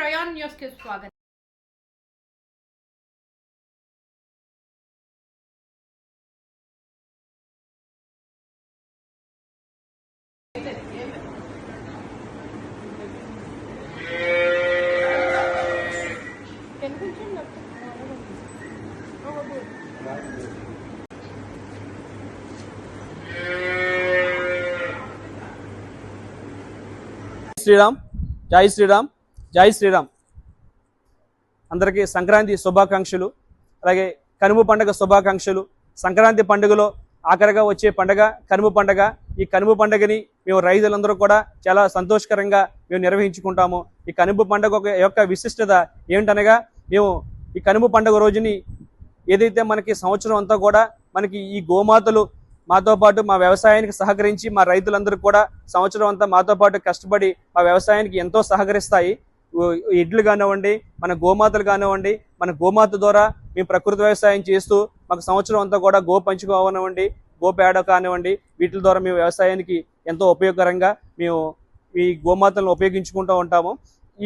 Prayan news కి స్వాగతం. శ్రీరామ్, జై శ్రీరామ్, జై శ్రీరామ్. అందరికీ సంక్రాంతి శుభాకాంక్షలు, అలాగే కనుమ పండుగ శుభాకాంక్షలు. సంక్రాంతి పండుగలో ఆఖరిగా వచ్చే పండుగ కనుమ పండుగ. ఈ కనుమ పండుగని మేము రైతులందరూ కూడా చాలా సంతోషకరంగా మేము నిర్వహించుకుంటాము. ఈ కనుమ పండుగ యొక్క విశిష్టత ఏమిటనగా, మేము ఈ కనుమ పండుగ రోజుని ఏదైతే మనకి సంవత్సరం అంతా కూడా మనకి ఈ గోమాతలు మాతో పాటు మా వ్యవసాయానికి సహకరించి, మా రైతులందరూ కూడా సంవత్సరం అంతా మాతో పాటు కష్టపడి మా వ్యవసాయానికి ఎంతో సహకరిస్తాయి. ఎడ్లు కానివ్వండి, మన గోమాతలు కానివ్వండి, మన గోమాత ద్వారా మేము ప్రకృతి వ్యవసాయం చేస్తూ మాకు సంవత్సరం అంతా కూడా గో పంచుకు కానివ్వండి, గో పేడ కానివ్వండి, వీటి ద్వారా మేము వ్యవసాయానికి ఎంతో ఉపయోగకరంగా మేము ఈ గోమాతలను ఉపయోగించుకుంటూ ఉంటాము.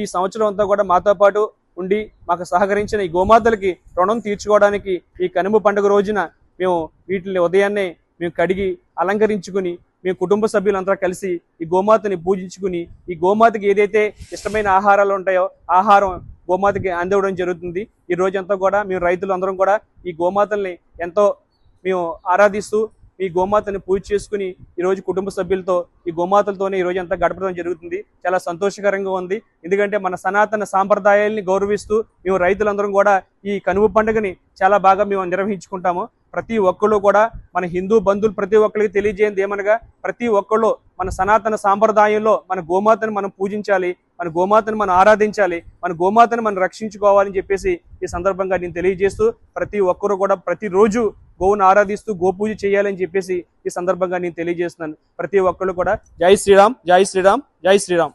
ఈ సంవత్సరం అంతా కూడా మాతో పాటు ఉండి మాకు సహకరించిన ఈ గోమాతలకి రుణం తీర్చుకోవడానికి ఈ కనుమ పండుగ రోజున మేము వీటిని ఉదయాన్నే మేము కడిగి అలంకరించుకుని మేము కుటుంబ సభ్యులంతా కలిసి ఈ గోమాతని పూజించుకుని, ఈ గోమాతకి ఏదైతే ఇష్టమైన ఆహారాలు ఉంటాయో ఆహారం గోమాతకి అందివ్వడం జరుగుతుంది. ఈ రోజంతా కూడా మేము రైతులు అందరం కూడా ఈ గోమాతల్ని ఎంతో మేము ఆరాధిస్తూ ఈ గోమాతని పూజ చేసుకుని ఈరోజు కుటుంబ సభ్యులతో ఈ గోమాతలతోనే ఈ రోజు అంతా గడపడం జరుగుతుంది. చాలా సంతోషకరంగా ఉంది. ఎందుకంటే మన సనాతన సాంప్రదాయాల్ని గౌరవిస్తూ మేము రైతులందరం కూడా ఈ కనుమ పండుగని చాలా బాగా మేము నిర్వహించుకుంటాము. ప్రతి ఒక్కళ్ళు కూడా మన హిందూ బంధువులు ప్రతి ఒక్కరికి తెలియజేయండి ఏమనగా, ప్రతి ఒక్కళ్ళు మన సనాతన సాంప్రదాయంలో మన గోమాతను మనం పూజించాలి, మన గోమాతను మనం ఆరాధించాలి, మన గోమాతను మనం రక్షించుకోవాలని చెప్పేసి ఈ సందర్భంగా నేను తెలియజేస్తూ, ప్రతి ఒక్కరు కూడా ప్రతిరోజు గోవును ఆరాధిస్తూ గోపూజ చేయాలని చెప్పేసి ఈ సందర్భంగా నేను తెలియజేస్తున్నాను. ప్రతి ఒక్కళ్ళు కూడా జై శ్రీరామ్, జై శ్రీరామ్, జై శ్రీరామ్.